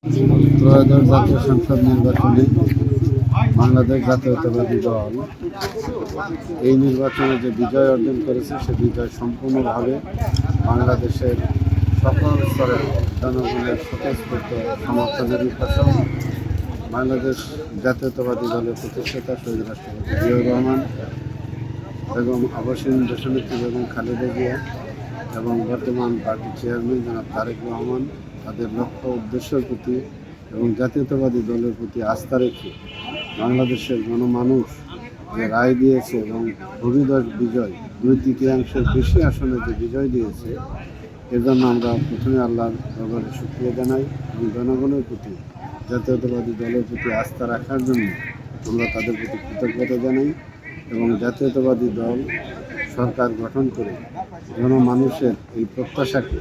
ত্রয়োদশ জাতীয় সংসদ নির্বাচনে বাংলাদেশ জাতীয়তাবাদী দল এই নির্বাচনে যে বিজয় অর্জন করেছে সে বিজয় সম্পূর্ণভাবে বাংলাদেশের সকল স্তরের জনগণের স্বতঃস্ফূর্ত সমর্থনের ফসল। বাংলাদেশ জাতীয়তাবাদী দলের প্রতিষ্ঠাতা শহীদ রাষ্ট্রপতি জিয়াউর রহমান, বেগম আবাসিন দেশনেত্রী বেগম খালেদা জিয়া এবং বর্তমান পার্টির চেয়ারম্যান জনাব তারেক রহমান তাদের লক্ষ্য উদ্দেশ্যের প্রতি এবং জাতীয়তাবাদী দলের প্রতি আস্থা রেখে বাংলাদেশের গণমানুষ যে রায় দিয়েছে এবং ভূমিধস বিজয় 2/3 বেশি আসনে যে বিজয় দিয়েছে, এর জন্য আমরা প্রথমে আল্লাহর দরবারে শুকরিয়া জানাই এবং জনগণের প্রতি জাতীয়তাবাদী দলের প্রতি আস্থা রাখার জন্য আমরা তাদের প্রতি কৃতজ্ঞতা জানাই এবং জাতীয়তাবাদী দল সরকার গঠন করে জনমানুষের এই প্রত্যাশাকে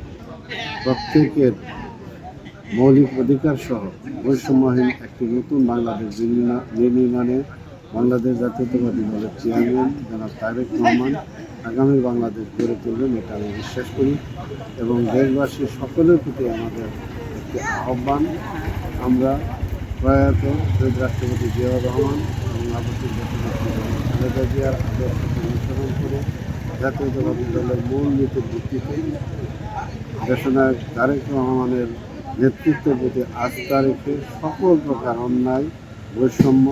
প্রত্যেকের মৌলিক অধিকার সহ বৈষম্যহীন একটি নতুন বাংলাদেশ নির্মাণে বাংলাদেশ জাতীয়তাবাদী দলের চেয়ারম্যান জনাব তারেক রহমান আগামী বাংলাদেশ গড়ে তুলবেন, এটা আমি বিশ্বাস করি। এবং দেশবাসী সকলের প্রতি আমাদের একটি আহ্বান, আমরা প্রয়াত শহীদ রাষ্ট্রপতি জিয়াউর রহমান এবং আবাসিক দেশনেত্রী খালেদা জিয়ার আদর্শকে অনুসরণ করে জাতীয়তাবাদী দলের মূল নীতির ভিত্তিতে দেশনায়ক তারেক রহমানের নেতৃত্বের প্রতি আস্থা রেখে সকল প্রকার অন্যায়, বৈষম্য,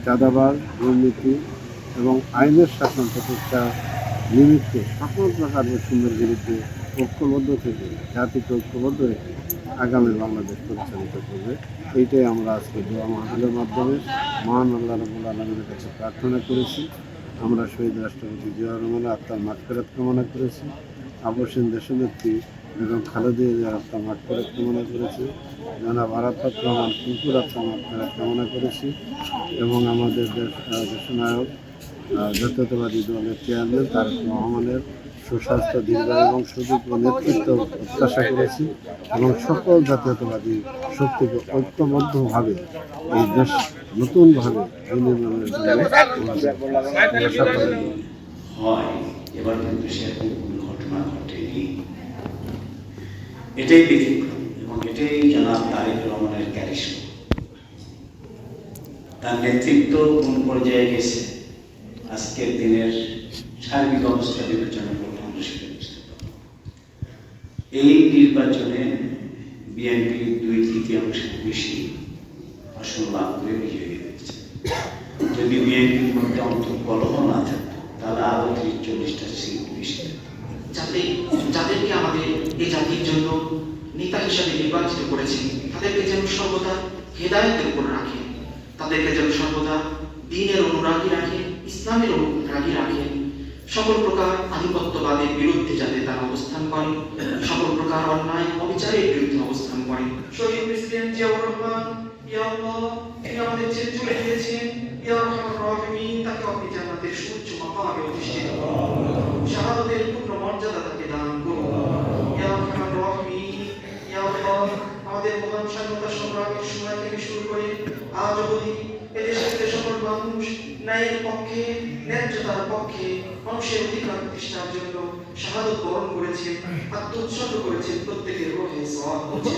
চাঁদাবাজ, দুর্নীতি এবং আইনের শাসন প্রতিষ্ঠা নিমিত্তে সকল প্রকার বৈষম্যের বিরুদ্ধে ঐক্যবদ্ধ থেকে জাতিকে ঐক্যবদ্ধ রেখে আগামী বাংলাদেশ পরিচালিত করবে। এইটাই আমরা আজকে দোয়া মাহফিলের মাধ্যমে মহান আল্লাহ রাব্বুল আলামিনের কাছে প্রার্থনা করেছি। আমরা শহীদ রাষ্ট্রপতি জিয়াউর রহমানের আত্মার মাগফিরাত কামনা করেছি, আবাসিন দেশনেত্রী বেগম খালেদা জিয়ার আত্মার মাগফিরাত কামনা করেছি, জনাব আরাফাত রহমান কুকুর আত্মার মাগফিরাত কামনা করেছি এবং আমাদের দেশনায়ক জাতীয়তাবাদী দলের চেয়ারম্যান তারেক রহমানের সুস্বাস্থ্য, দীর্ঘায়ু এবং সুযোগ্য নেতৃত্ব প্রত্যাশা করেছি এবং সকল জাতীয়তাবাদী শক্তিকে ঐক্যবদ্ধভাবে এই দেশ নতুনভাবে বিনির্মাণের জন্য এবার কিন্তু সেরকম কোনো ঘটনা ঘটেনি। এটাই ব্যতিক্রম এবং এটাই জনাব তারেক রহমানের ক্যারিশমা। তার নেতৃত্ব কোন পর্যায়ে গেছে আজকের দিনের সার্বিক অবস্থা বিবেচনা করলে আমরা সেটা বুঝতে পারব। এই নির্বাচনে বিএনপি 2/3 বেশি আসন লাভ করে বিজয়ী হয়েছে। যদি বিএনপির মধ্যে অন্তর্কলহ না থাকতো তাহলে আরো 30-40টা সিট বেশি। যাদেরকে আমাদের এই জাতির জন্য নেতা হিসাবে নির্বাচিত করেছেন তাদেরকে যেন সর্বদা হেদায়েতের উপর রাখেন, তাদেরকে যেন সর্বদা দ্বীনের অনুরাগী রাখেন, ইসলামের অনুরাগী রাখেন। সকল প্রকার আধিপত্যবাদের বিরুদ্ধে যাতে তারা অবস্থান করেন, সকল প্রকার অন্যায় অবিচারের বিরুদ্ধে অবস্থান করেন। শহীদ প্রেসিডেন্ট জিয়াউর রহমান, ইয়া আল্লাহ, তিনি আমাদের ছেড়ে চলে গিয়েছেন, ইয়া আরহামার রাহিমিন, তাকে আপনি জান্নাতের সুউচ্চ মাকামে অধিষ্ঠিত করুন, শাহাদাতের পূর্ণ মর্যাদা তাকে দান করুন। ইয়া আরহামার রাহিমিন, ইয়া আল্লাহ, আমাদের মহান স্বাধীনতা সংগ্রামের সময় থেকে শুরু করে আজ অবধি এদেশের সকল মানুষ ন্যায়ের পক্ষে, ন্যায্যতার পক্ষে, মানুষের অধিকার প্রতিষ্ঠার জন্য শাহাদত বরণ করেছে, আত্মোৎসর্গ করেছে, প্রত্যেকের রোহে সওয়াব হচ্ছে।